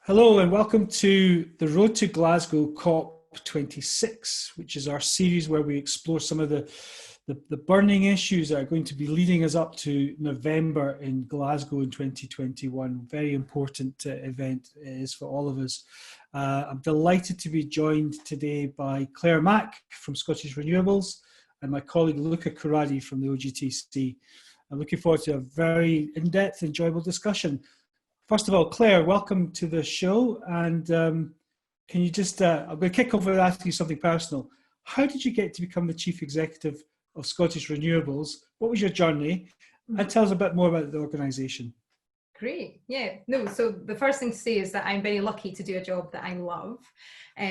Hello and welcome to the Road to Glasgow COP26, which is our series where we explore some of the burning issues that are going to be leading us up to November in Glasgow in 2021. Very important event it is for all of us. I'm delighted to be joined today by Claire Mack from Scottish Renewables and my colleague Luca Corradi from the OGTC. I'm looking forward to a very in-depth, enjoyable discussion. First of all, Claire, welcome to the show. And can you just, I'm going to kick off with asking you something personal. How did you get to become the Chief Executive of Scottish Renewables? What was your journey? And tell us a bit more about the organisation. Great. Yeah. No, so the first thing to say is that I'm very lucky to do a job that I love,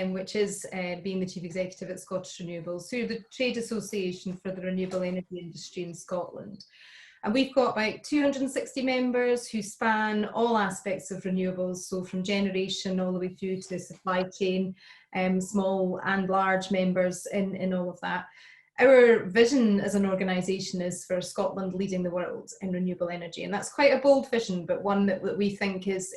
which is being the Chief Executive at Scottish Renewables, through the Trade Association for the Renewable Energy Industry in Scotland. And we've got about 260 members who span all aspects of renewables, so from generation all the way through to supply chain, small and large members in all of that. Our vision as an organisation is for Scotland leading the world in renewable energy, and that's quite a bold vision, but one that we think is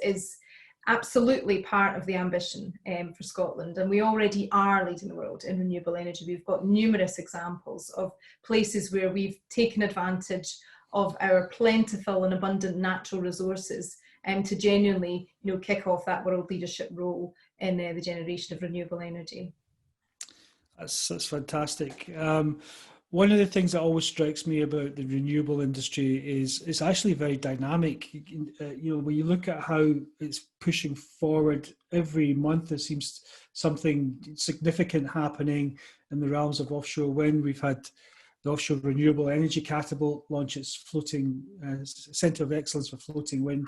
absolutely part of the ambition for Scotland. And we already are leading the world in renewable energy. We've got numerous examples of places where we've taken advantage of our plentiful and abundant natural resources to genuinely, kick off that world leadership role in the generation of renewable energy. That's fantastic. One of the things that always strikes me about the renewable industry is it's actually very dynamic. When you look at how it's pushing forward every month, there seems something significant happening in the realms of offshore wind. We've had the Offshore Renewable Energy Catapult launch its floating Centre of Excellence for Floating Wind.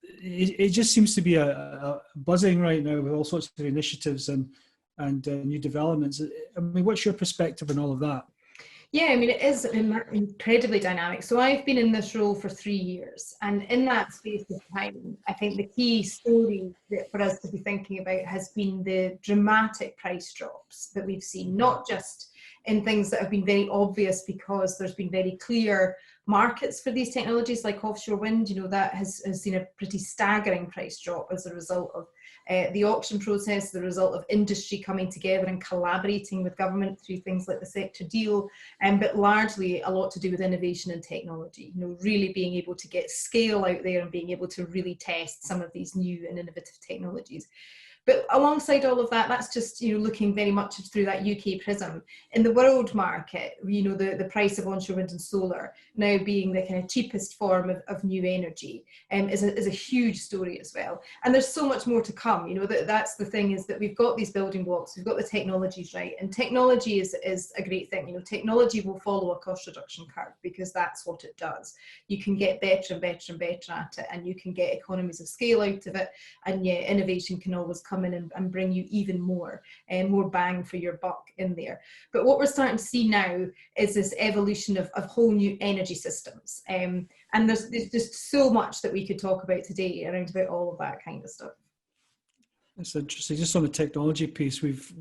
It just seems to be a buzzing right now with all sorts of initiatives and new developments. I mean, what's your perspective on all of that? Yeah, I mean, it is incredibly dynamic. So I've been in this role for 3 years, and in that space of time, I think the key story for us to be thinking about has been the dramatic price drops that we've seen, not just in things that have been very obvious because there's been very clear markets for these technologies like offshore wind. That has seen a pretty staggering price drop as a result of the auction process, the result of industry coming together and collaborating with government through things like the sector deal, but largely a lot to do with innovation and technology, really being able to get scale out there and being able to really test some of these new and innovative technologies. But alongside all of that, that's just looking very much through that UK prism. In the world market, the price of onshore wind and solar now being the kind of cheapest form of new energy is a huge story as well. And there's so much more to come. That's the thing, is that we've got these building blocks, we've got the technologies right, and technology is a great thing. Technology will follow a cost reduction curve because that's what it does. You can get better and better and better at it, and you can get economies of scale out of it, and yeah, innovation can always come in and bring you even more bang for your buck in there. But what we're starting to see now is this evolution of whole new energy systems, and there's just so much that we could talk about today around about all of that kind of stuff. It's interesting. Just on the technology piece, we've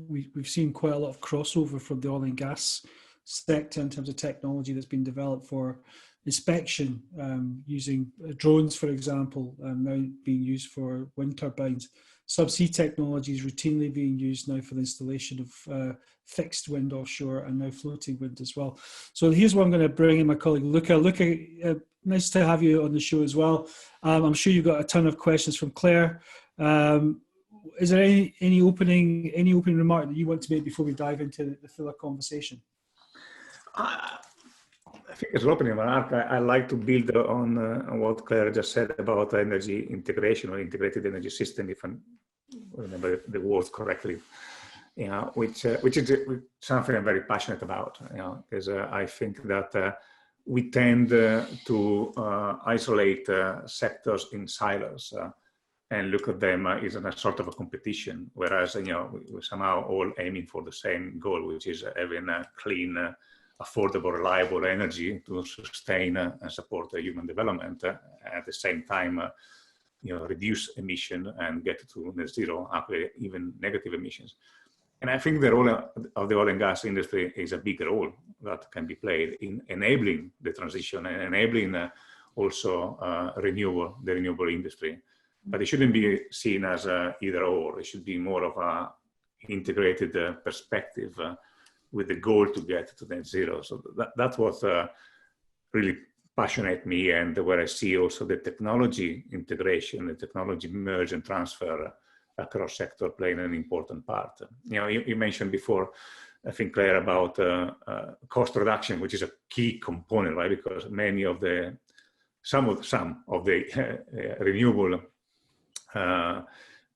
seen quite a lot of crossover from the oil and gas sector in terms of technology that's been developed for inspection, using drones, for example, now being used for wind turbines. Subsea technology is routinely being used now for the installation of fixed wind offshore and now floating wind as well. So here's what I'm going to bring in my colleague Luca. Luca, nice to have you on the show as well. I'm sure you've got a ton of questions from Claire. Is there any opening remark that you want to make before we dive into the fuller conversation? I think as an opening remark, I like to build on what Claire just said about energy integration or integrated energy system, if I remember the words correctly, which is something I'm very passionate about, because I think that we tend to isolate sectors in silos and look at them as a sort of a competition, whereas we're somehow all aiming for the same goal, which is having a clean, affordable, reliable energy to sustain and support human development, at the same time, reduce emission and get to net zero, actually even negative emissions. And I think the role of the oil and gas industry is a big role that can be played in enabling the transition and enabling also the renewable industry. but it shouldn't be seen as either or. It should be more of a integrated perspective with the goal to get to net zero. So that's what really passionate me, and where I see also the technology integration, the technology merge and transfer across sector playing an important part. You know, you mentioned before, I think, Claire, about cost reduction, which is a key component, right? Because some of the renewable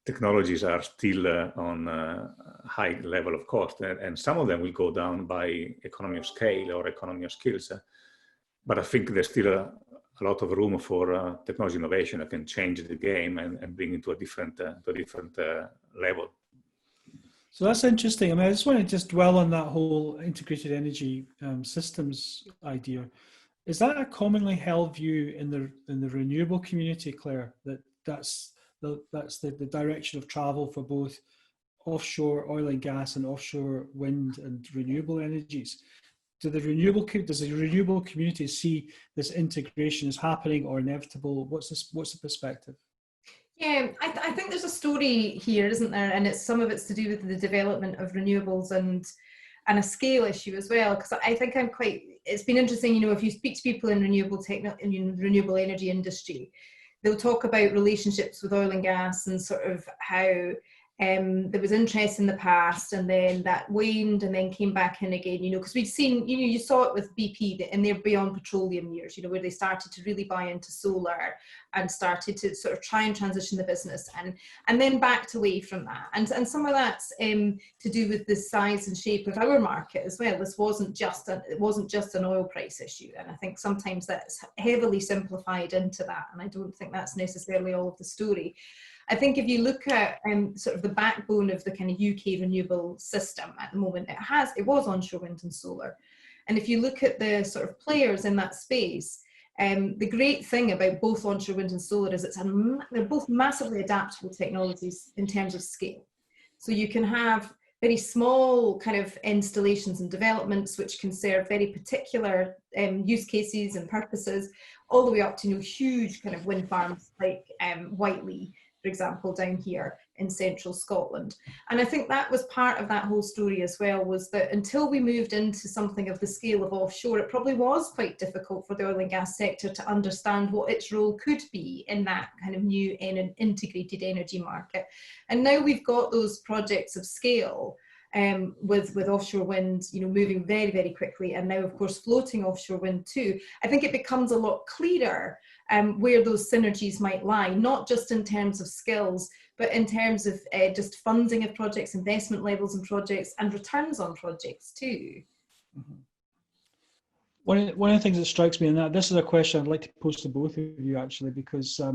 technologies are still on a high level of cost, and some of them will go down by economy of scale or economy of skills. But I think there's still a lot of room for technology innovation that can change the game and bring it to a different level. So that's interesting. I mean, I just want to just dwell on that whole integrated energy systems idea. Is that a commonly held view in the renewable community, Claire? That's the direction of travel for both offshore oil and gas and offshore wind and renewable energies. Does the renewable community see this integration as happening or inevitable? What's the perspective? Yeah, I think there's a story here, isn't there? And some of it's to do with the development of renewables and a scale issue as well. Because I think it's been interesting, you know, if you speak to people in renewable energy industry, they'll talk about relationships with oil and gas and sort of how there was interest in the past and then that waned and then came back in again, you know, because we've seen, you know, you saw it with BP in their beyond petroleum years, you know, where they started to really buy into solar and started to sort of try and transition the business and then backed away from that. And some of that's to do with the size and shape of our market as well. This wasn't just an oil price issue. And I think sometimes that's heavily simplified into that. And I don't think that's necessarily all of the story. I think if you look at sort of the backbone of the kind of UK renewable system at the moment, it was onshore wind and solar. And if you look at the sort of players in that space, the great thing about both onshore wind and solar is they're both massively adaptable technologies in terms of scale. So you can have very small kind of installations and developments which can serve very particular use cases and purposes, all the way up to, you know, huge kind of wind farms like Whiteley, for example, down here in central Scotland. And I think that was part of that whole story as well, was that until we moved into something of the scale of offshore, it probably was quite difficult for the oil and gas sector to understand what its role could be in that kind of new integrated energy market. And now we've got those projects of scale with offshore wind, you know, moving very, very quickly, and now of course floating offshore wind too. I think it becomes a lot clearer where those synergies might lie, not just in terms of skills, but in terms of just funding of projects, investment levels in projects, and returns on projects too. Mm-hmm. One of the things that strikes me, and this is a question I'd like to pose to both of you actually, because I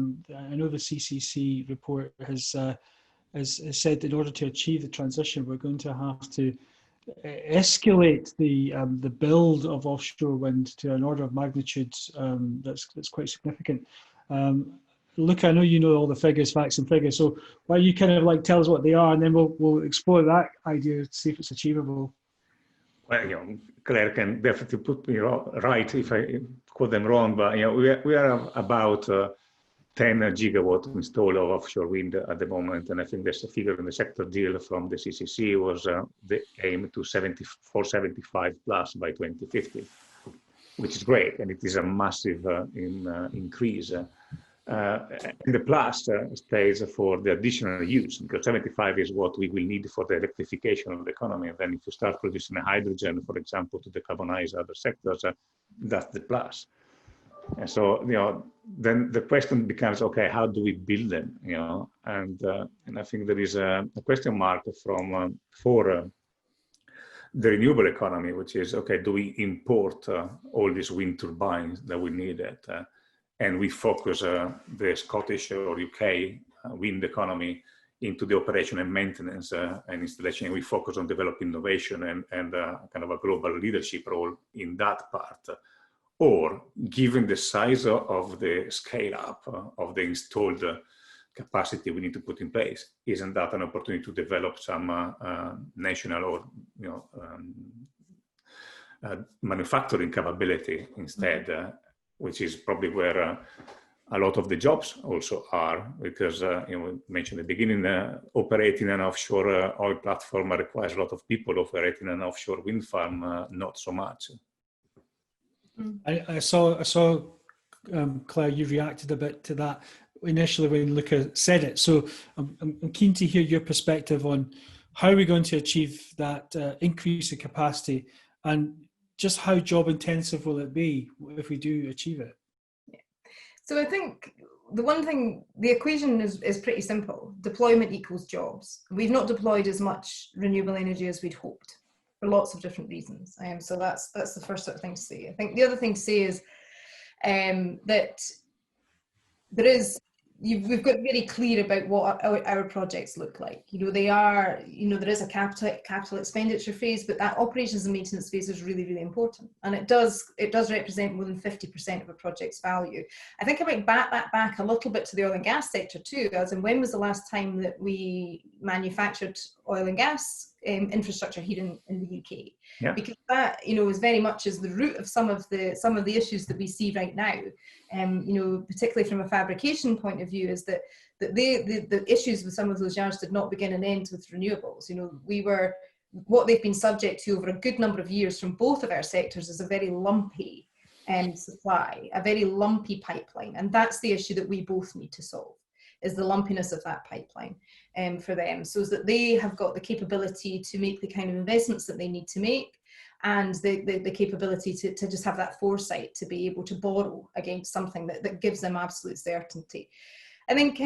know the CCC report has said in order to achieve the transition, we're going to have to escalate the build of offshore wind to an order of magnitude that's quite significant. Luca, I know you know all the figures, facts and figures, so why don't you kind of like tell us what they are, and then we'll explore that idea to see if it's achievable. Well, you know, Claire can definitely put me right if I quote them wrong, but you know, we are about 10 gigawatt installed of offshore wind at the moment, and I think there's a figure in the sector deal from the CCC was the aim to 475 plus by 2050, which is great, and it is a massive increase. And the plus stays for the additional use, because 75 is what we will need for the electrification of the economy. And then if you start producing hydrogen, for example, to decarbonize other sectors, that's the plus. And so, you know, then the question becomes, okay, how do we build them? You know, and I think there is a question mark for the renewable economy, which is, okay, do we import all these wind turbines that we need and we focus the Scottish or UK wind economy into the operation and maintenance and installation. And we focus on developing innovation and kind of a global leadership role in that part. Or given the size of the scale up of the installed capacity we need to put in place, isn't that an opportunity to develop some national or, you know, manufacturing capability instead? Which is probably where a lot of the jobs also are, because we mentioned at the beginning, operating an offshore oil platform requires a lot of people. Operating an offshore wind farm, not so much. I saw Claire, you reacted a bit to that initially when Luca said it. So I'm keen to hear your perspective on how we're going to achieve that increase in capacity, and just how job intensive will it be if we do achieve it? So I think the one thing, the equation is pretty simple. Deployment equals jobs. We've not deployed as much renewable energy as we'd hoped for lots of different reasons. So that's the first sort of thing to say. I think the other thing to say is that we've got very clear about what our projects look like. They are, there is a capital expenditure phase, but that operations and maintenance phase is really, really important. And it does represent more than 50% of a project's value. I think I might back that back a little bit to the oil and gas sector too, as in when was the last time that we manufactured oil and gas infrastructure here in the UK? Yeah. Because that, is very much is the root of some of the issues that we see right now. Particularly from a fabrication point of view, is that the issues with some of those yards did not begin and end with renewables. What they've been subject to over a good number of years from both of our sectors is a very lumpy supply, a very lumpy pipeline, and that's the issue that we both need to solve, is the lumpiness of that pipeline for them, so that they have got the capability to make the kind of investments that they need to make, and the capability to just have that foresight to be able to borrow against something that gives them absolute certainty. I think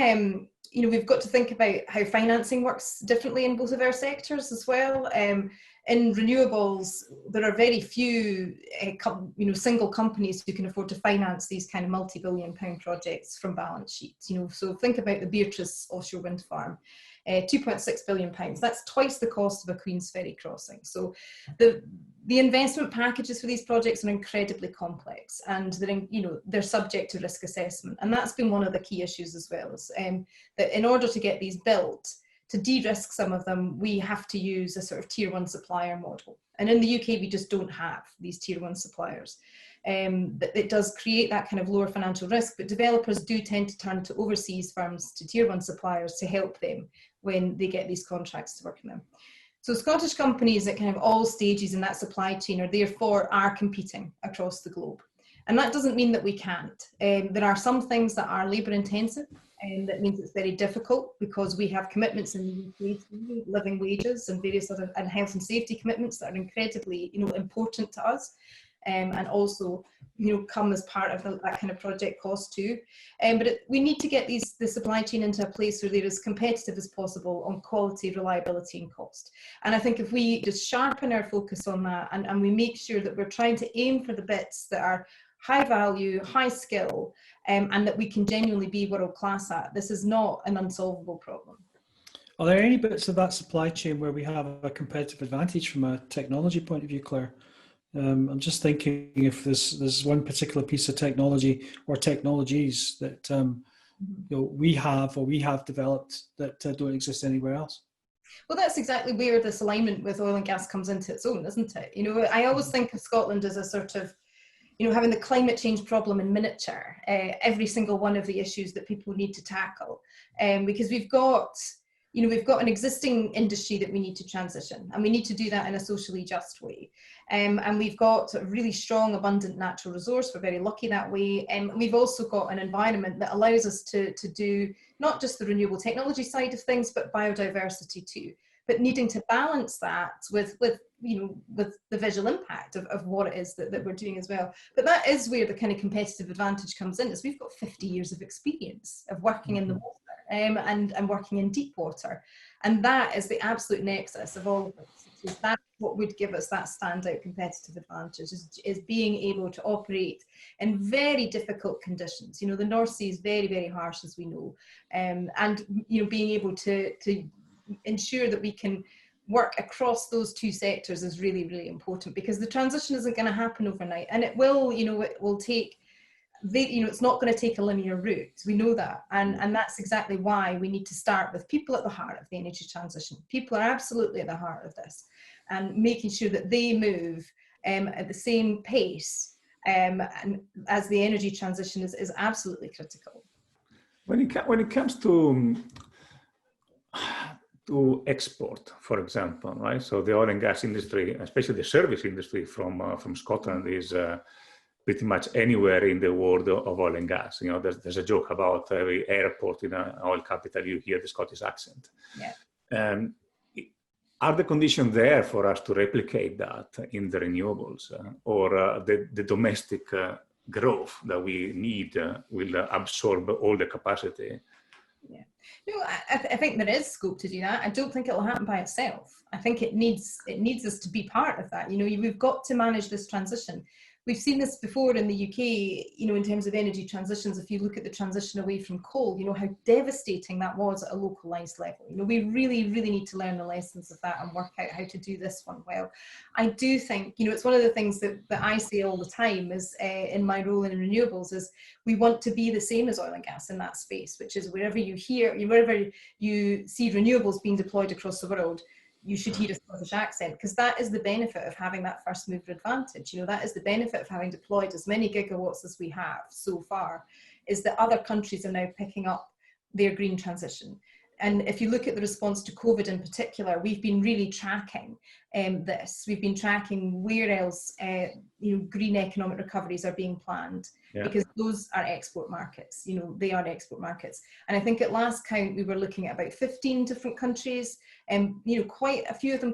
we've got to think about how financing works differently in both of our sectors as well. In renewables, there are very few single companies who can afford to finance these kind of multi-billion-pound projects from balance sheets. So think about the Beatrice offshore wind farm. 2.6 billion pounds. That's twice the cost of a Queen's Ferry crossing. So the investment packages for these projects are incredibly complex, and they're subject to risk assessment. And that's been one of the key issues as well, is that in order to get these built, to de-risk some of them, we have to use a sort of tier 1 supplier model. And in the UK, we just don't have these tier 1 suppliers. It does create that kind of lower financial risk, but developers do tend to turn to overseas firms, to tier 1 suppliers, to help them when they get these contracts to work in them. So Scottish companies at kind of all stages in that supply chain are competing across the globe. And that doesn't mean that we can't. There are some things that are labour intensive, and that means it's very difficult because we have commitments in the UK, living wages and various other and health and safety commitments that are incredibly important to us. And also, come as part of that kind of project cost too. But we need to get the supply chain into a place where they're as competitive as possible on quality, reliability and cost. And I think if we just sharpen our focus on that, and we make sure that we're trying to aim for the bits that are high value, high skill, and that we can genuinely be world class at, this is not an unsolvable problem. Are there any bits of that supply chain where we have a competitive advantage from a technology point of view, Claire? I'm just thinking if there's one particular piece of technology or technologies that we have developed that don't exist anywhere else. Well, that's exactly where this alignment with oil and gas comes into its own, isn't it? I always think of Scotland as a sort of, having the climate change problem in miniature, every single one of the issues that people need to tackle, because we've got an existing industry that we need to transition, and we need to do that in a socially just way. And we've got a really strong, abundant natural resource. We're very lucky that way. And we've also got an environment that allows us to do not just the renewable technology side of things, but biodiversity too. But needing to balance that with the visual impact of what it is that we're doing as well. But that is where the kind of competitive advantage comes in, is we've got 50 years of experience of working in the water. And working in deep water, and that is the absolute nexus of all of this. That's what would give us that standout competitive advantage, is being able to operate in very difficult conditions. The North Sea is very, very harsh, as we know, and being able to ensure that we can work across those two sectors is really, really important, because the transition isn't going to happen overnight, and it will take. It's not going to take a linear route. We know that, and that's exactly why we need to start with people at the heart of the energy transition. People are absolutely at the heart of this, and making sure that they move at the same pace and as the energy transition is absolutely critical. When it comes to export, for example, right? So the oil and gas industry, especially the service industry from Scotland, is pretty much anywhere in the world of oil and gas. You know, there's a joke about every airport in an oil capital, you hear the Scottish accent. Yeah. Are the conditions there for us to replicate that in the renewables, or the domestic growth that we need will absorb all the capacity? Yeah. No, I think there is scope to do that. I don't think it'll happen by itself. I think it needs us to be part of that. You know, we've got to manage this transition. We've seen this before in the UK, you know, in terms of energy transitions. If you look at the transition away from coal, you know, how devastating that was at a localized level. You know, we really, really need to learn the lessons of that and work out how to do this one well. I do think, you know, it's one of the things that I say all the time is in my role in renewables is we want to be the same as oil and gas in that space, which is wherever you see renewables being deployed across the world, you should hear a Scottish accent, because that is the benefit of having that first mover advantage. You know, that is the benefit of having deployed as many gigawatts as we have so far, is that other countries are now picking up their green transition. And if you look at the response to COVID in particular, we've been really tracking this. We've been tracking where else you know, green economic recoveries are being planned, because those are export markets. You know, they are export markets. And I think at last count, we were looking at about 15 different countries, and you know, quite a few of them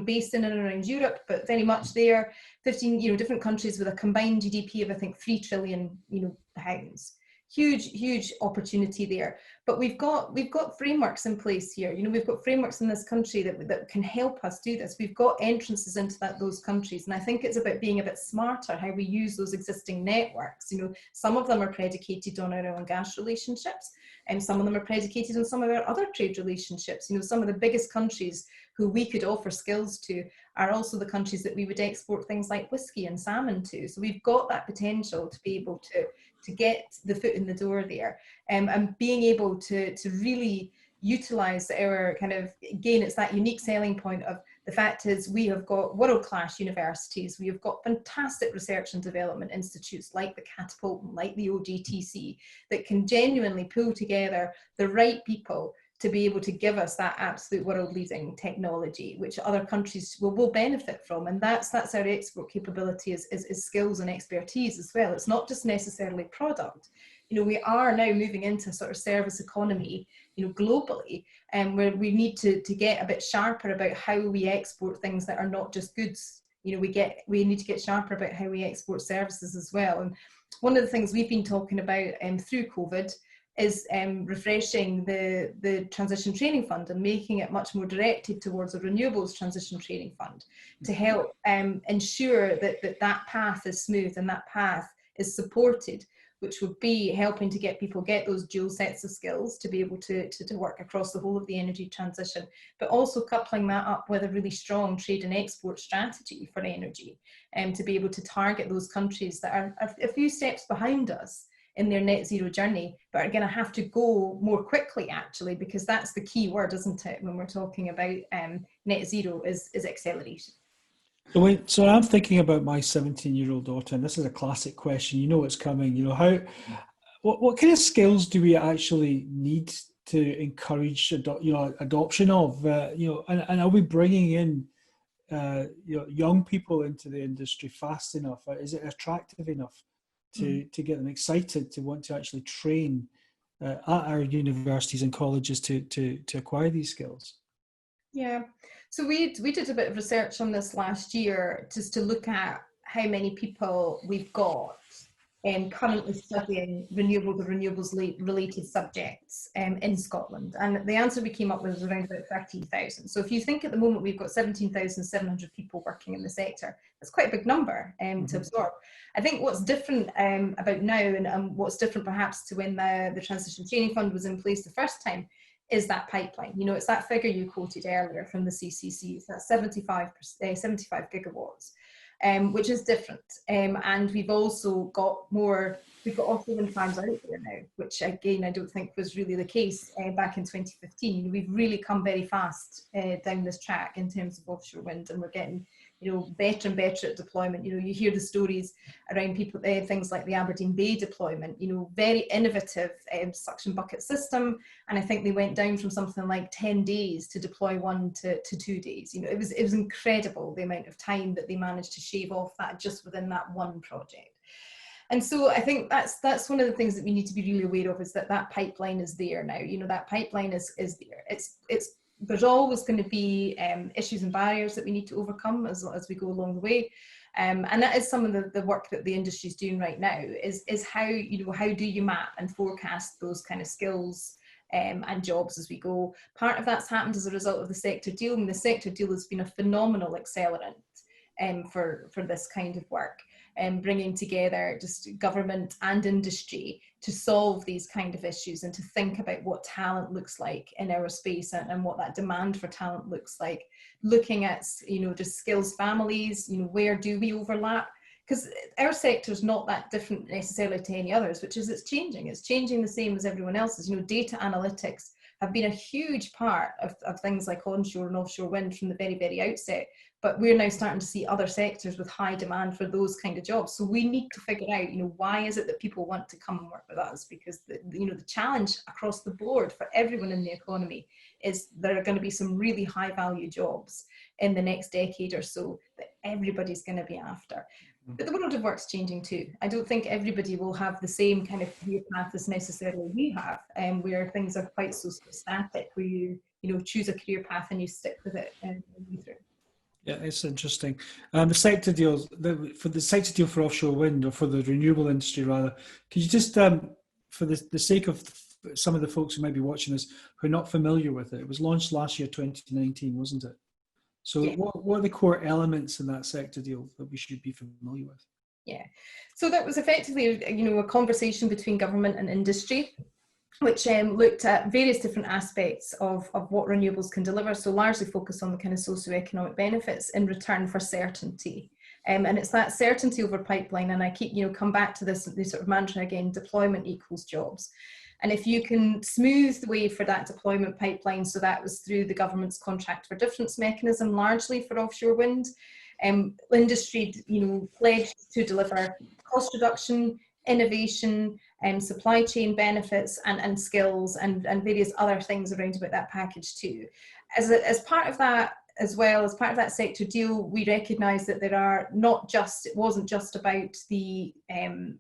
based in and around Europe, but very much there. 15, you know, different countries with a combined GDP of I think £3 trillion, you know, pounds. Huge opportunity there. But we've got frameworks in place here. You know, we've got frameworks in this country that can help us do this. We've got entrances into those countries, and I think it's about being a bit smarter how we use those existing networks. You know, some of them are predicated on our oil and gas relationships, and some of them are predicated on some of our other trade relationships. You know, some of the biggest countries who we could offer skills to are also the countries that we would export things like whiskey and salmon to. So we've got that potential to be able to get the foot in the door there, and being able to really utilize our kind of, again, it's that unique selling point of the fact is we have got world-class universities, we have got fantastic research and development institutes like the Catapult and like the OGTC that can genuinely pull together the right people to be able to give us that absolute world-leading technology, which other countries will benefit from. And that's our export capability is skills and expertise as well. It's not just necessarily product. You know, we are now moving into sort of service economy, you know, globally, and where we need to get a bit sharper about how we export things that are not just goods. You know, we need to get sharper about how we export services as well. And one of the things we've been talking about through COVID is refreshing the transition training fund and making it much more directed towards a renewables transition training fund to help ensure that path is smooth and that path is supported, which would be helping to get people get those dual sets of skills to be able to work across the whole of the energy transition, but also coupling that up with a really strong trade and export strategy for energy, to be able to target those countries that are a few steps behind us in their net zero journey, but are going to have to go more quickly, actually, because that's the key word, isn't it, when we're talking about net zero is acceleration. So I'm thinking about my 17-year-old daughter, and this is a classic question. You know what's coming. You know, what kind of skills do we actually need to encourage adoption of? And are we bringing in young people into the industry fast enough? Is it attractive enough to get them excited to want to actually train at our universities and colleges to acquire these skills? Yeah, so we did a bit of research on this last year just to look at how many people we've got currently studying renewables related subjects in Scotland, and the answer we came up with was around about 13,000. So if you think at the moment we've got 17,700 people working in the sector, that's quite a big number to absorb. I think what's different about now, and what's different perhaps to when the Transition Training Fund was in place the first time, is that pipeline. You know, it's that figure you quoted earlier from the CCC. It's that 75 gigawatts, which is different. And we've also got we've got offshore wind farms out there now, which again, I don't think was really the case back in 2015. We've really come very fast down this track in terms of offshore wind, and we're getting better and better at deployment. You hear the stories around people, things like the Aberdeen Bay deployment, very innovative suction bucket system. And I think they went down from something like 10 days to deploy 1 to 2 days. It was incredible the amount of time that they managed to shave off that just within that one project. And so I think that's one of the things that we need to be really aware of, is that pipeline is there now. That pipeline is there. There's always going to be issues and barriers that we need to overcome as we go along the way. And that is some of the work that the industry is doing right now, is how do you map and forecast those kind of skills and jobs as we go. Part of that's happened as a result of the sector deal, and the sector deal has been a phenomenal accelerant for this kind of work, and bringing together just government and industry to solve these kind of issues and to think about what talent looks like in our space, and what that demand for talent looks like. Looking at, just skills families, where do we overlap? Because our sector is not that different necessarily to any others, which is it's changing the same as everyone else's. Data analytics have been a huge part of things like onshore and offshore wind from the very, very outset. But we're now starting to see other sectors with high demand for those kind of jobs. So we need to figure out, why is it that people want to come and work with us? Because the challenge across the board for everyone in the economy is there are going to be some really high value jobs in the next decade or so that everybody's going to be after. But the world of work's changing too. I don't think everybody will have the same kind of career path as necessarily we have, where things are quite so static, where you choose a career path and you stick with it and move through. Yeah, it's interesting. The sector deals, for the sector deal for offshore wind, or for the renewable industry rather, could you just, for the sake of some of the folks who might be watching this who are not familiar with it, it was launched last year, 2019, wasn't it? So yeah. What are the core elements in that sector deal that we should be familiar with? Yeah, so that was effectively, a conversation between government and industry, which looked at various different aspects of what renewables can deliver. So largely focused on the kind of socioeconomic benefits in return for certainty. And it's that certainty over pipeline. And I keep, come back to this sort of mantra again, deployment equals jobs. And if you can smooth the way for that deployment pipeline, so that was through the government's contract for difference mechanism, largely for offshore wind, industry, pledged to deliver cost reduction, innovation, supply chain benefits, and skills, and various other things around about that package too. As part of that, as well as part of that sector deal, we recognise that there are it wasn't just about the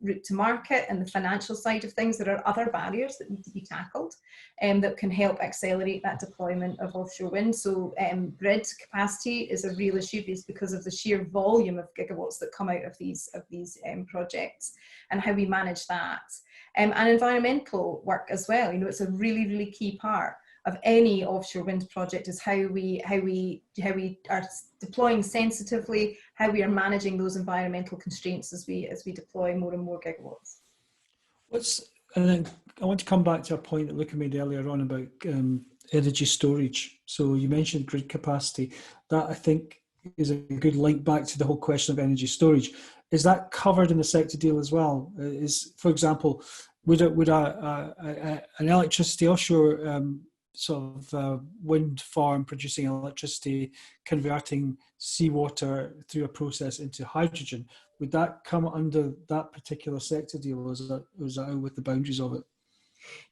route to market and the financial side of things. There are other barriers that need to be tackled that can help accelerate that deployment of offshore wind. So grid capacity is a real issue because of the sheer volume of gigawatts that come out of these projects, and how we manage that. And environmental work as well. It's a really, really key part of any offshore wind project, is how we are deploying sensitively, how we are managing those environmental constraints as we deploy more and more gigawatts. And then I want to come back to a point that Luca made earlier on about energy storage. So you mentioned grid capacity. That, I think, is a good link back to the whole question of energy storage. Is that covered in the sector deal as well? For example, would an electricity offshore sort of wind farm producing electricity, converting seawater through a process into hydrogen, would that come under that particular sector deal, or is that out with the boundaries of it?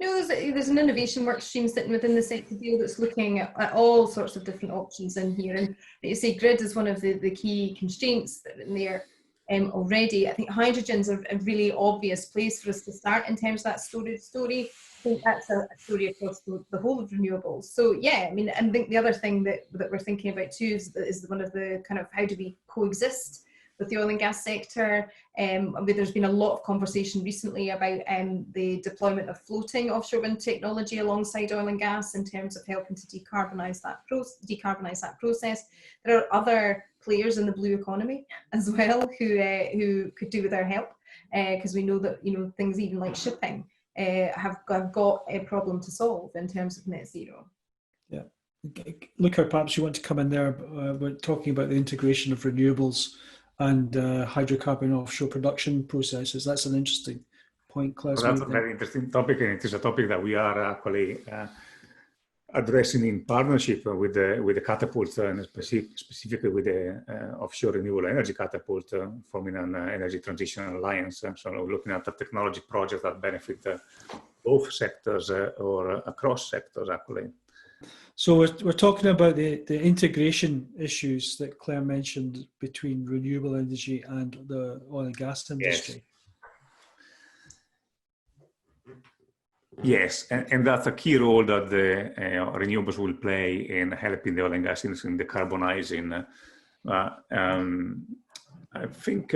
There's an innovation work stream sitting within the sector deal that's looking at all sorts of different options in here. And you say grid is one of the key constraints that are in there already. I think hydrogen's a really obvious place for us to start in terms of that storage story. I think that's a story across the whole of renewables. So yeah, I think the other thing that we're thinking about too is one of the kind of, how do we coexist with the oil and gas sector? There's been a lot of conversation recently about the deployment of floating offshore wind technology alongside oil and gas in terms of helping to decarbonise that process. There are other players in the blue economy as well who could do with our help, because we know that things even like shipping have got a problem to solve in terms of net zero. Yeah, Luca, perhaps you want to come in there. We're talking about the integration of renewables and hydrocarbon offshore production processes. That's an interesting point, Claire. Well, that's a very interesting topic, and it is a topic that we are actually addressing in partnership with the catapult, and specifically with the offshore renewable energy catapult, forming an energy transition alliance. So we're looking at a technology project that benefit both sectors or across sectors, actually. So we're talking about the integration issues that Claire mentioned between renewable energy and the oil and gas industry. Yes, and that's a key role that the renewables will play in helping the oil and gas industry in decarbonizing. I think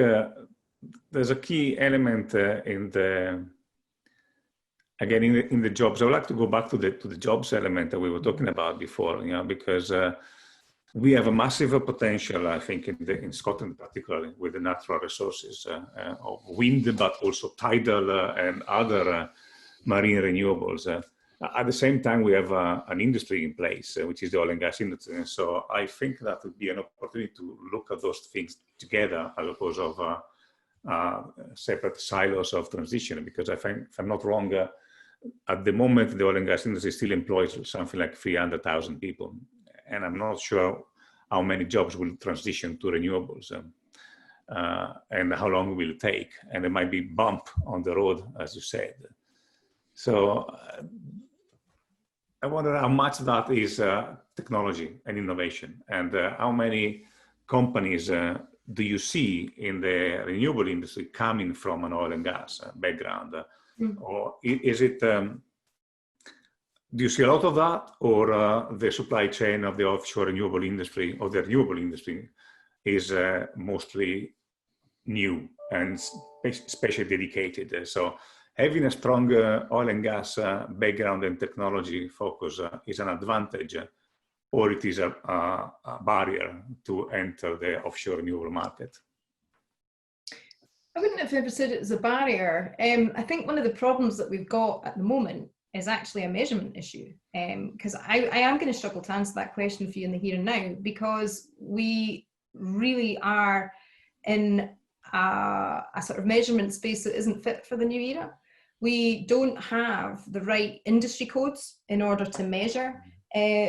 there's a key element in the jobs. I would like to go back to the jobs element that we were talking about before, because we have a massive potential, I think, in Scotland particularly, with the natural resources of wind, but also tidal and other marine renewables. At the same time, we have an industry in place, which is the oil and gas industry. And so I think that would be an opportunity to look at those things together as opposed of separate silos of transition. Because I think, if I'm not wrong, at the moment, the oil and gas industry still employs something like 300,000 people. And I'm not sure how many jobs will transition to renewables and how long it will take. And there might be bump on the road, as you said. So I wonder how much that is technology and innovation, and how many companies do you see in the renewable industry coming from an oil and gas background? Or is it, do you see a lot of that, or the supply chain of the offshore renewable industry, or the renewable industry, is mostly new and especially dedicated? So having a strong oil and gas background and technology focus is an advantage, or it is a barrier to enter the offshore renewable market? I wouldn't have ever said it was a barrier. I think one of the problems that we've got at the moment is actually a measurement issue. Because I am going to struggle to answer that question for you in the here and now, because we really are in a sort of measurement space that isn't fit for the new era. We don't have the right industry codes in order to measure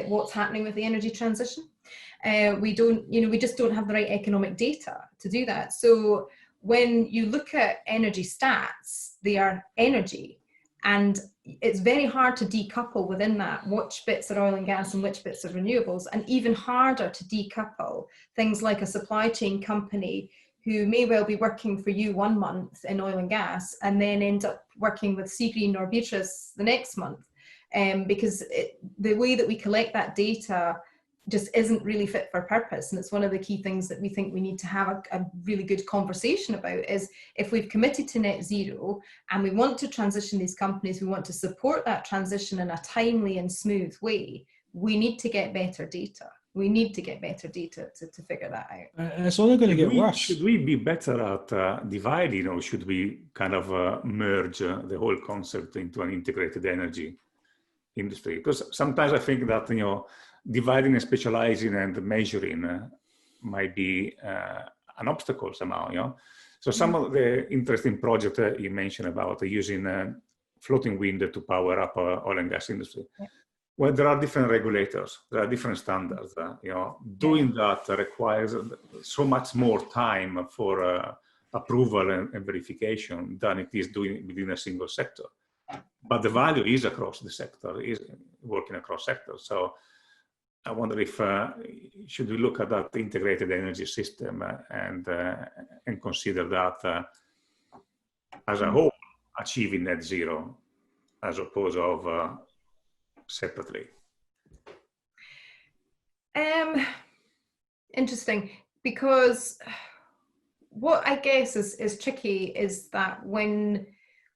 what's happening with the energy transition. We just don't have the right economic data to do that. So when you look at energy stats, they are energy, and it's very hard to decouple within that which bits are oil and gas and which bits are renewables, and even harder to decouple things like a supply chain company who may well be working for you 1 month in oil and gas and then end up working with Seagreen or Beatrice the next month, because the way that we collect that data just isn't really fit for purpose. And it's one of the key things that we think we need to have a really good conversation about, is if we've committed to net zero and we want to transition these companies, we want to support that transition in a timely and smooth way, we need to get better data. We need to get better data to figure that out. And it's only going to get worse. Should we be better at dividing, or should we kind of merge the whole concept into an integrated energy industry? Because sometimes I think that, dividing and specializing and measuring might be an obstacle somehow, So some of the interesting projects you mentioned about using floating wind to power up oil and gas industry. Yeah. Well, there are different regulators, there are different standards. Doing that requires so much more time for approval and verification than it is doing within a single sector. But the value is across the sector, is working across sectors. So I wonder if should we look at that integrated energy system and consider that as a whole achieving net zero, as opposed of separately? Interesting, because what I guess is tricky is that when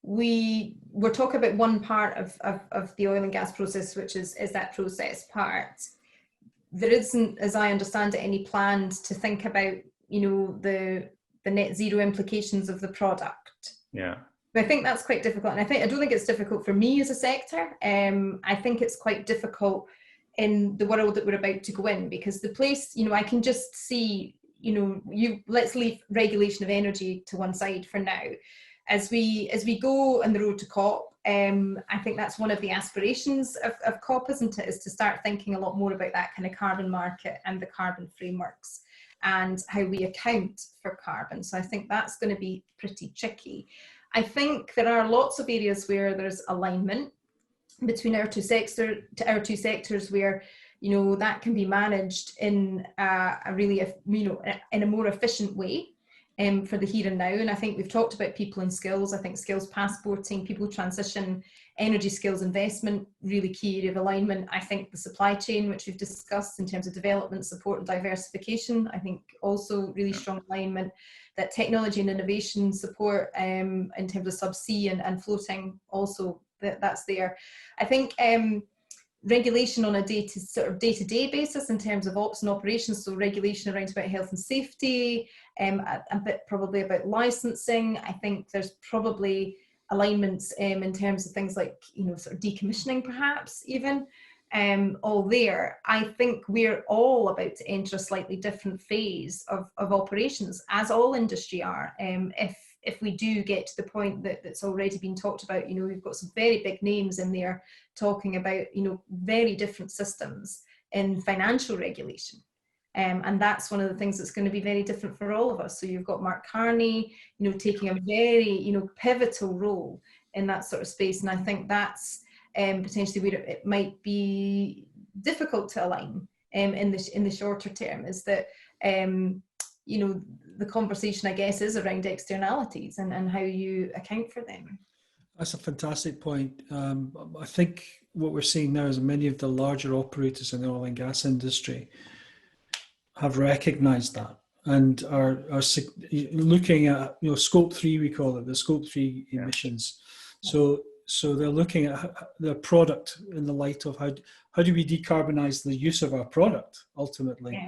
we're talking about one part of the oil and gas process, which is that process part, there isn't, as I understand it, any plans to think about, the net zero implications of the product. Yeah. But I think that's quite difficult. And I don't think it's difficult for me as a sector. I think it's quite difficult in the world that we're about to go in, because the place, I can just see, let's leave regulation of energy to one side for now. As we go on the road to COP, I think that's one of the aspirations of COP, isn't it, is to start thinking a lot more about that kind of carbon market and the carbon frameworks and how we account for carbon. So I think that's going to be pretty tricky. I think there are lots of areas where there's alignment between our two sectors where, you know, that can be managed in a really, you know, in a more efficient way for the here and now. And I think we've talked about people and skills. I think skills passporting, people transition, energy skills investment, really key area of alignment. I think the supply chain, which we've discussed in terms of development, support and diversification, I think also really strong alignment. That technology and innovation support in terms of subsea and floating, also that's there. I think regulation on a day-to-day basis in terms of ops and operations, so regulation around about health and safety, a bit probably about licensing. I think there's probably alignments in terms of things like, you know, sort of decommissioning perhaps even, all there. I think we're all about to enter a slightly different phase of operations, as all industry are. If we do get to the point that's already been talked about, you know, we've got some very big names in there talking about, you know, very different systems in financial regulation. And that's one of the things that's going to be very different for all of us. So you've got Mark Carney, you know, taking a very, you know, pivotal role in that sort of space. And I think that's potentially where it might be difficult to align in the shorter term, is that, you know, the conversation, I guess, is around externalities and how you account for them. That's a fantastic point. I think what we're seeing now is many of the larger operators in the oil and gas industry have recognised that and are looking at, you know, scope 3, we call it, the scope 3 emissions. So they're looking at their product in the light of how do we decarbonise the use of our product ultimately.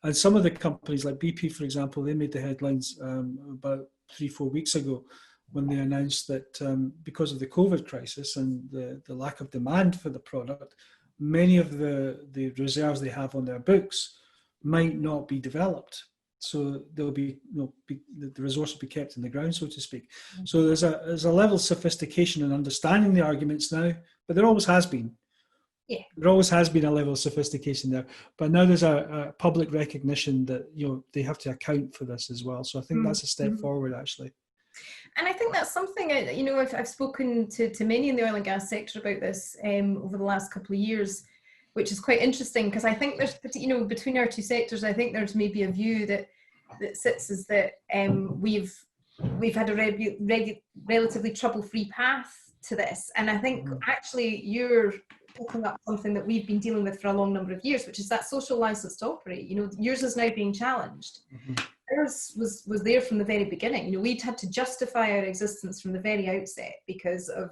And some of the companies like BP, for example, they made the headlines about 3-4 weeks ago when they announced that because of the COVID crisis and the lack of demand for the product, many of the reserves they have on their books might not be developed. So there'll be, you know, the resource will be kept in the ground, so to speak. So there's a level of sophistication in understanding the arguments now, but there always has been. Yeah. There always has been a level of sophistication there, but now there's a public recognition that, you know, they have to account for this as well. So I think that's a step forward, actually. And I think that's something, you know, I've spoken to many in the oil and gas sector about this over the last couple of years, which is quite interesting, because I think there's, you know, between our two sectors, I think there's maybe a view that sits is that we've had a relatively trouble-free path to this. And I think actually you're picking up something that we've been dealing with for a long number of years, which is that social license to operate. You know, yours is now being challenged. Ours was there from the very beginning. You know, we'd had to justify our existence from the very outset because of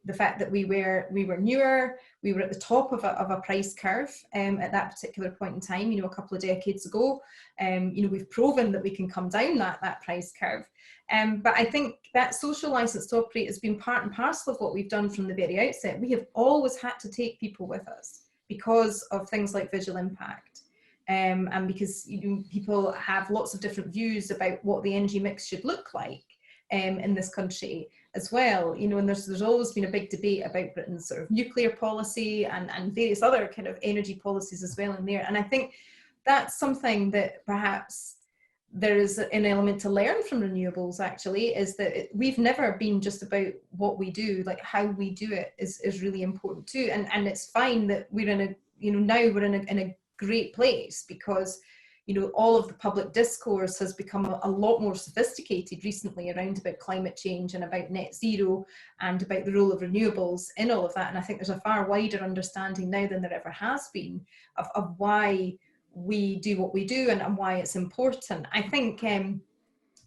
the fact that we were newer, we were at the top of a price curve at that particular point in time, you know, a couple of decades ago. You know, we've proven that we can come down that price curve. But I think that social license to operate has been part and parcel of what we've done from the very outset. We have always had to take people with us because of things like visual impact. And because, you know, people have lots of different views about what the energy mix should look like in this country as well, you know, and there's always been a big debate about Britain's sort of nuclear policy and various other kind of energy policies as well in there. And I think that's something that perhaps there is an element to learn from renewables, actually, is that we've never been just about what we do, like how we do it is really important too. And it's fine that we're in a, you know, now we're in a great place because, you know, all of the public discourse has become a lot more sophisticated recently around about climate change and about net zero and about the role of renewables in all of that. And I think there's a far wider understanding now than there ever has been of why we do what we do and why it's important. I think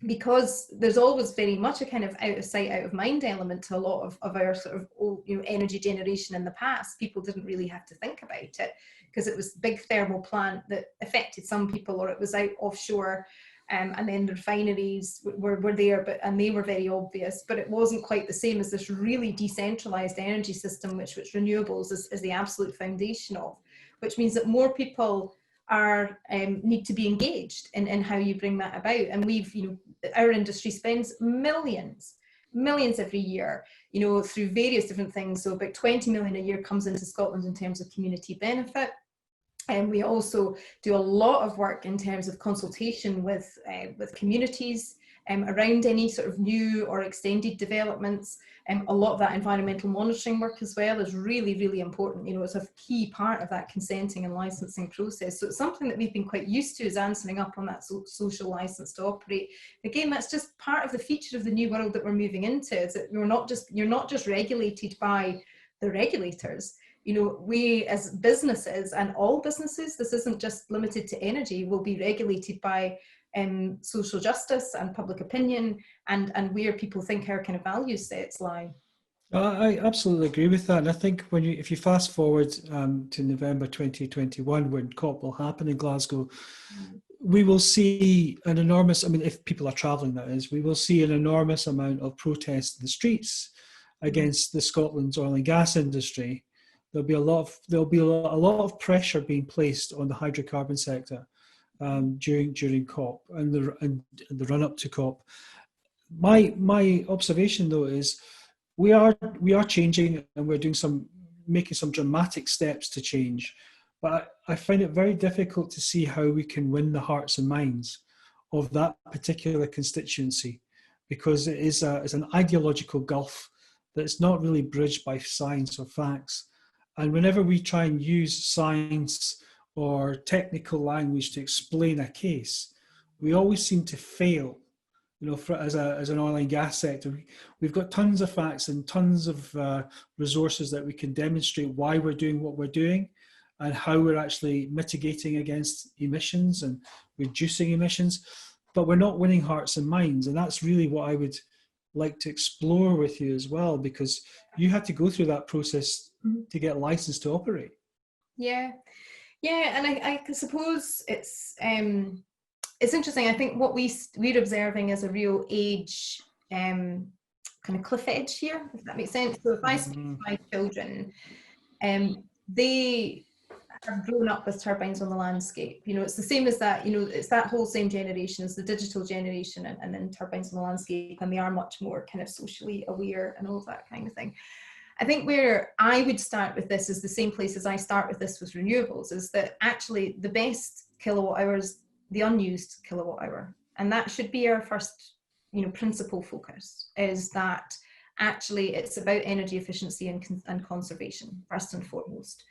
because there's always very much a kind of out of sight, out of mind element to a lot of our sort of old, you know, energy generation in the past. People didn't really have to think about it because it was big thermal plant that affected some people, or it was out offshore, and then the refineries were there, and they were very obvious, but it wasn't quite the same as this really decentralized energy system, which renewables is the absolute foundation of, which means that more people need to be engaged in how you bring that about. And we've, you know, our industry spends millions millions every year, through various different things. So about 20 million a year comes into Scotland in terms of community benefit. And we also do a lot of work in terms of consultation with communities around any sort of new or extended developments. A lot of that environmental monitoring work as well is really, really important. It's a key part of that consenting and licensing process. So it's something that we've been quite used to, is answering up on that social license to operate. Again, that's just part of the feature of the new world that we're moving into, is that you're not just regulated by the regulators. We as businesses, and all businesses, this isn't just limited to energy, will be regulated by social justice and public opinion, and where people think our kind of value sets lie. I absolutely agree with that. And I think if you fast forward to November 2021, when COP will happen in Glasgow, we will see an enormous, if people are travelling, that is, we will see an enormous amount of protest in the streets against the Scotland's oil and gas industry. There'll be a lot of pressure being placed on the hydrocarbon sector during COP and the run up to COP. My observation though is we are changing, and we're making some dramatic steps to change. But I find it very difficult to see how we can win the hearts and minds of that particular constituency, because it's an ideological gulf that's not really bridged by science or facts. And whenever we try and use science or technical language to explain a case, we always seem to fail. As an oil and gas sector, we've got tons of facts and tons of resources that we can demonstrate why we're doing what we're doing and how we're actually mitigating against emissions and reducing emissions, but we're not winning hearts and minds. And that's really what I would like to explore with you as well, because you had to go through that process to get licensed to operate. Yeah, and I suppose it's interesting. I think what we're observing is a real age kind of cliff edge here, if that makes sense. So if I speak to my children, they have grown up with turbines on the landscape. It's the same as that, it's that whole same generation as the digital generation, and then turbines on the landscape, and they are much more kind of socially aware and all of that kind of thing. I think where I would start with this is the same place as I start with this with renewables, is that actually the best kilowatt hour is the unused kilowatt hour. And that should be our first, principal focus, is that actually it's about energy efficiency and conservation, first and foremost.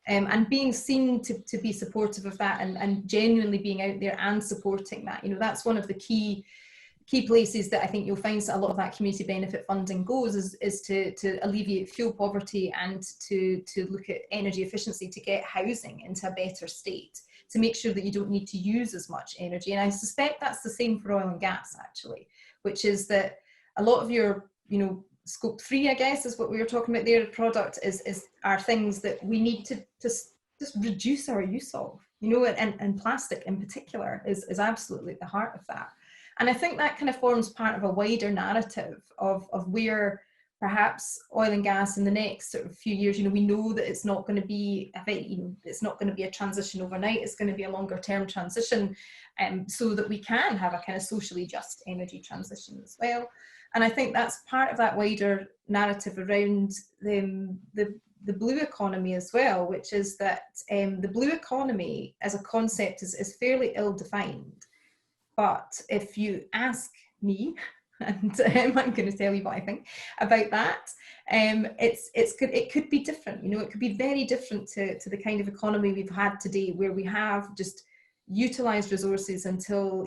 And being seen to be supportive of that, and genuinely being out there and supporting that. That's one of the key places that I think you'll find a lot of that community benefit funding goes, is to alleviate fuel poverty and to look at energy efficiency, to get housing into a better state, to make sure that you don't need to use as much energy. And I suspect that's the same for oil and gas, actually, which is that a lot of your, scope 3, I guess, is what we were talking about there. Product are things that we need to just reduce our use of, and plastic in particular is absolutely at the heart of that. And I think that kind of forms part of a wider narrative of where perhaps oil and gas in the next sort of few years, we know that it's not going to be it's not going to be a transition overnight. It's going to be a longer term transition, so that we can have a kind of socially just energy transition as well. And I think that's part of that wider narrative around the blue economy as well, which is that the blue economy as a concept is fairly ill-defined. But if you ask me, and I'm going to tell you what I think about that, it could be different. It could be very different to the kind of economy we've had today, where we have just utilised resources until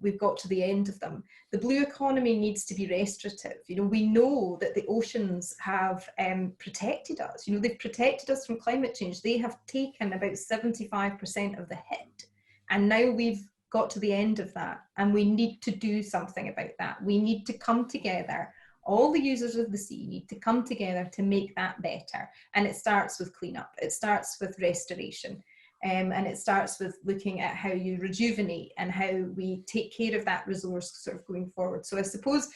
we've got to the end of them. The blue economy needs to be restorative. We know that the oceans have protected us. They've protected us from climate change. They have taken about 75% of the hit, and now we've got to the end of that, and we need to do something about that. We need to come together. All the users of the sea need to come together to make that better. And it starts with cleanup. It starts with restoration. And it starts with looking at how you rejuvenate and how we take care of that resource sort of going forward. So I suppose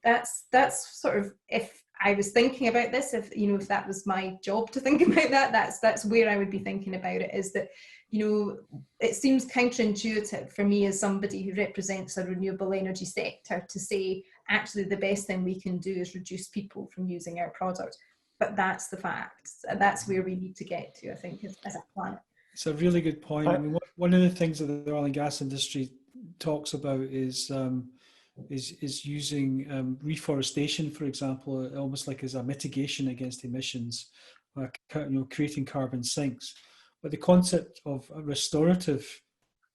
that's sort of, if I was thinking about this, if if that was my job to think about that, that's where I would be thinking about it, is that it seems counterintuitive for me as somebody who represents a renewable energy sector to say actually the best thing we can do is reduce people from using our product, but that's the fact. That's where we need to get to, I think, as a planet. It's a really good point. I mean, one of the things that the oil and gas industry talks about is using reforestation, for example, almost like as a mitigation against emissions, creating carbon sinks. But the concept of a restorative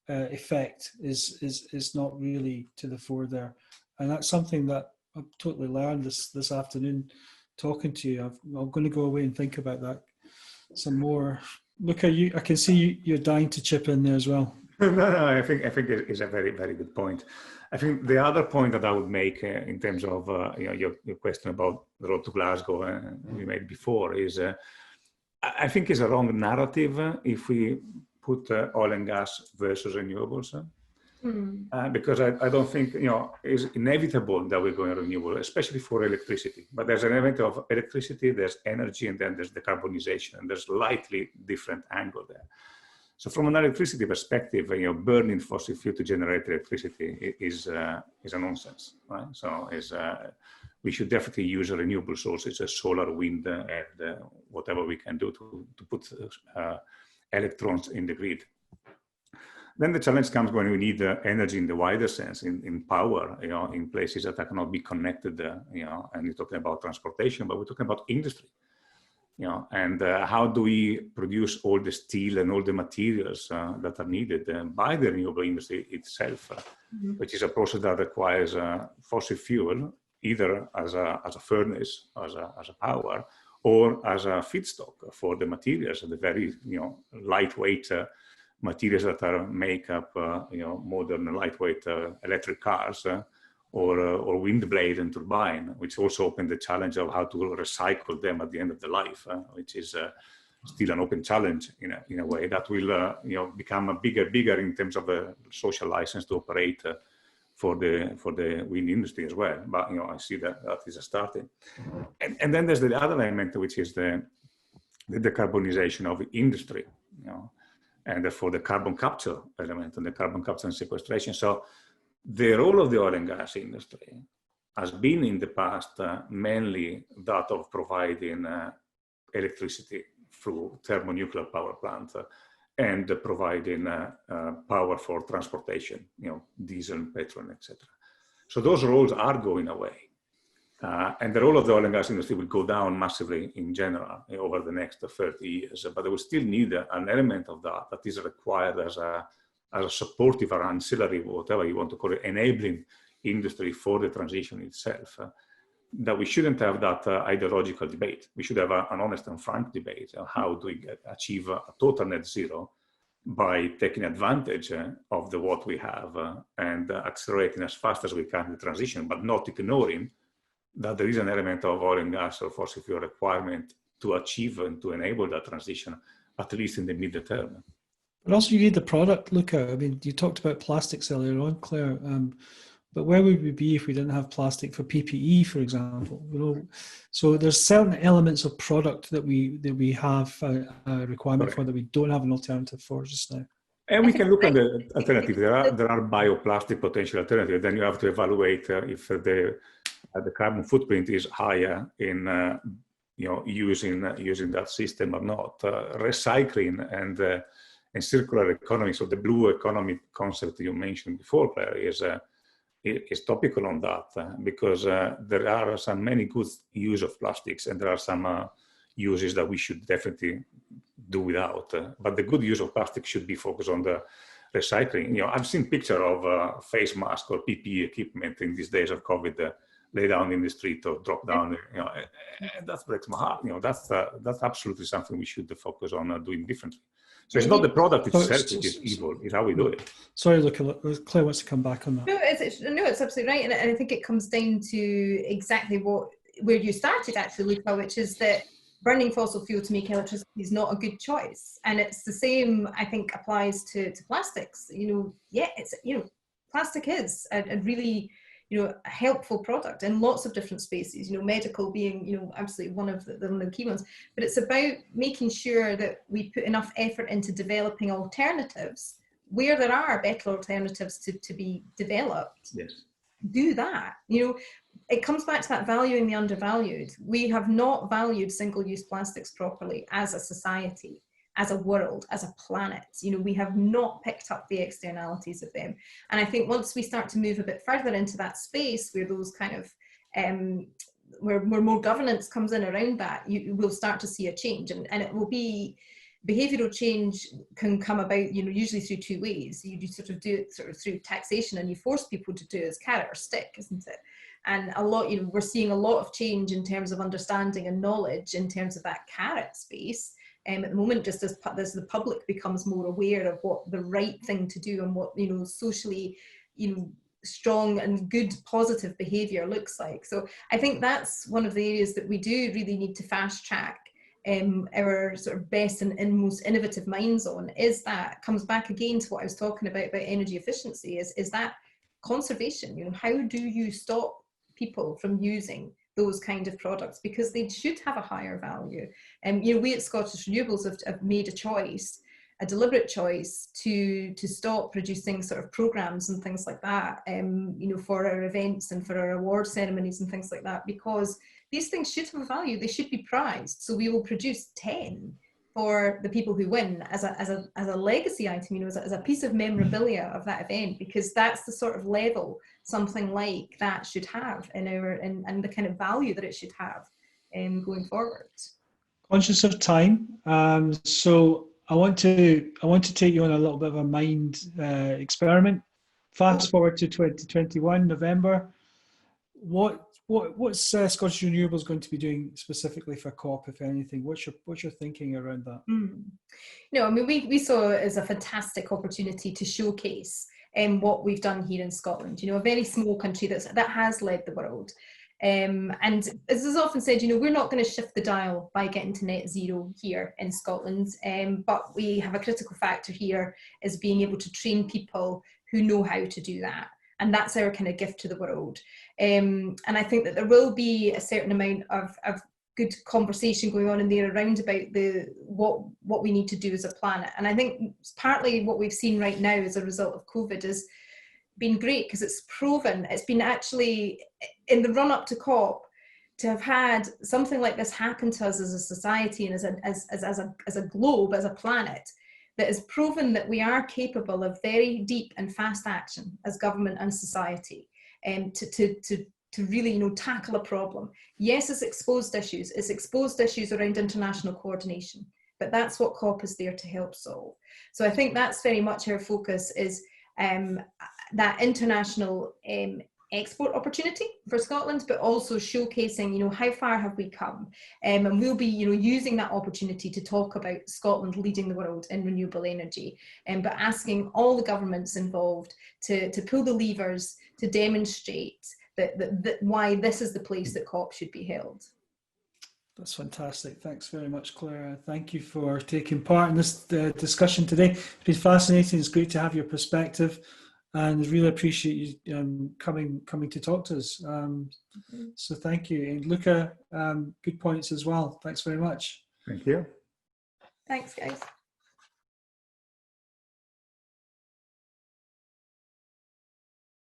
effect is not really to the fore there, and that's something that I've totally learned this afternoon talking to you. I'm going to go away and think about that some more. Look at you! I can see you're dying to chip in there as well. No, I think it is a very, very good point. I think the other point that I would make in terms of your question about the road to Glasgow we made before is I think it's a wrong narrative if we put oil and gas versus renewables. Because I don't think it's inevitable that we're going renewable, especially for electricity. But there's an element of electricity, there's energy, and then there's decarbonization, and there's slightly different angle there. So from an electricity perspective, burning fossil fuel to generate electricity is a nonsense, right? So we should definitely use renewable sources, solar, wind, and whatever we can do to put electrons in the grid. Then the challenge comes when we need energy in the wider sense, in power, in places that cannot be connected, and you're talking about transportation, but we're talking about industry. And how do we produce all the steel and all the materials that are needed by the renewable industry itself, which is a process that requires fossil fuel, either as a furnace, as a power, or as a feedstock for the materials, the very lightweight materials that make up modern lightweight electric cars. Or wind blade and turbine, which also open the challenge of how to recycle them at the end of the life, which is still an open challenge in a way that will become a bigger in terms of a social license to operate for the wind industry as well. But I see that is a starting, and then there's the other element, which is the decarbonization of industry, and therefore the carbon capture element and the carbon capture and sequestration. So the role of the oil and gas industry has been in the past mainly that of providing electricity through thermonuclear power plant and providing power for transportation, diesel, petrol, etc. So those roles are going away. And the role of the oil and gas industry will go down massively in general over the next 30 years, but they will still need an element of that is required as a supportive or ancillary, whatever you want to call it, enabling industry for the transition itself. That we shouldn't have that ideological debate. We should have an honest and frank debate on how do we achieve a total net zero by taking advantage of what we have and accelerating as fast as we can the transition, but not ignoring that there is an element of oil and gas or fossil fuel requirement to achieve and to enable that transition, at least in the mid-term. But also you need the product, Luca. I mean, you talked about plastics earlier on, Claire, but where would we be if we didn't have plastic for PPE, for example? So there's certain elements of product that we have a requirement for that we don't have an alternative for just now. And we can look at the alternative. There are bioplastic potential alternatives. Then you have to evaluate if the carbon footprint is higher in using that system or not. Recycling and circular economy, so the blue economy concept you mentioned before, Claire, is topical on that because there are some many good use of plastics and there are some uses that we should definitely do without. But the good use of plastic should be focused on the recycling. I've seen picture of face mask or PPE equipment in these days of COVID lay down in the street or drop down. That breaks my heart. That's absolutely something we should focus on doing differently. So it's not the product itself which is evil, it's how we do it. Sorry, look, Claire wants to come back on that. No, it's absolutely right. And I think it comes down to exactly where you started actually, Luca, which is that burning fossil fuel to make electricity is not a good choice. And it's the same, I think, applies to plastics. Plastic is a really, a helpful product in lots of different spaces, medical being, absolutely one of the key ones. But it's about making sure that we put enough effort into developing alternatives where there are better alternatives to be developed. Yes. Do that. It comes back to that valuing the undervalued. We have not valued single-use plastics properly as a society, as a world, as a planet. We have not picked up the externalities of them. And I think once we start to move a bit further into that space where those kind of, where more governance comes in around that, you will start to see a change. And it will be, behavioural change can come about, usually through two ways. You sort of do it sort of through taxation, and you force people to do it as carrot or stick, isn't it? And a lot, we're seeing a lot of change in terms of understanding and knowledge in terms of that carrot space. At the moment, just as the public becomes more aware of what the right thing to do and what, socially, strong and good positive behaviour looks like. So I think that's one of the areas that we do really need to fast track our sort of best and most innovative minds on. Is that comes back again to what I was talking about energy efficiency, is that conservation. How do you stop people from using those kind of products, because they should have a higher value? And we at Scottish Renewables have made a choice, a deliberate choice, to stop producing sort of programs and things like that, for our events and for our award ceremonies and things like that, because these things should have a value. They should be prized. So we will produce 10 for the people who win as a legacy item, as a piece of memorabilia of that event, because that's the sort of level something like that should have in and the kind of value that it should have going forward. Conscious of time, so I want to take you on a little bit of a mind experiment. Fast forward to 2021 November. What's Scottish Renewables going to be doing specifically for COP, if anything? What's your thinking around that? No, I mean, we saw it as a fantastic opportunity to showcase what we've done here in Scotland. A very small country that has led the world. And as is often said, we're not going to shift the dial by getting to net zero here in Scotland, but we have a critical factor here is being able to train people who know how to do that. And that's our kind of gift to the world. And I think that there will be a certain amount of good conversation going on in there around about what we need to do as a planet. And I think partly what we've seen right now as a result of COVID has been great, because it's proven, it's been actually in the run up to COP, to have had something like this happen to us as a society and as a globe, as a planet, that has proven that we are capable of very deep and fast action as government and society, to really tackle a problem. Yes, it's exposed issues. It's exposed issues around international coordination, but that's what COP is there to help solve. So I think that's very much our focus, is that international export opportunity for Scotland, but also showcasing, how far have we come, and we'll be, using that opportunity to talk about Scotland leading the world in renewable energy, but asking all the governments involved to pull the levers to demonstrate that why this is the place that COP should be held. That's fantastic. Thanks very much, Claire. Thank you for taking part in this discussion today. It's been fascinating. It's great to have your perspective, and really appreciate you coming to talk to us. So thank you. And Luca, good points as well. Thanks very much. Thank you. Thanks, guys.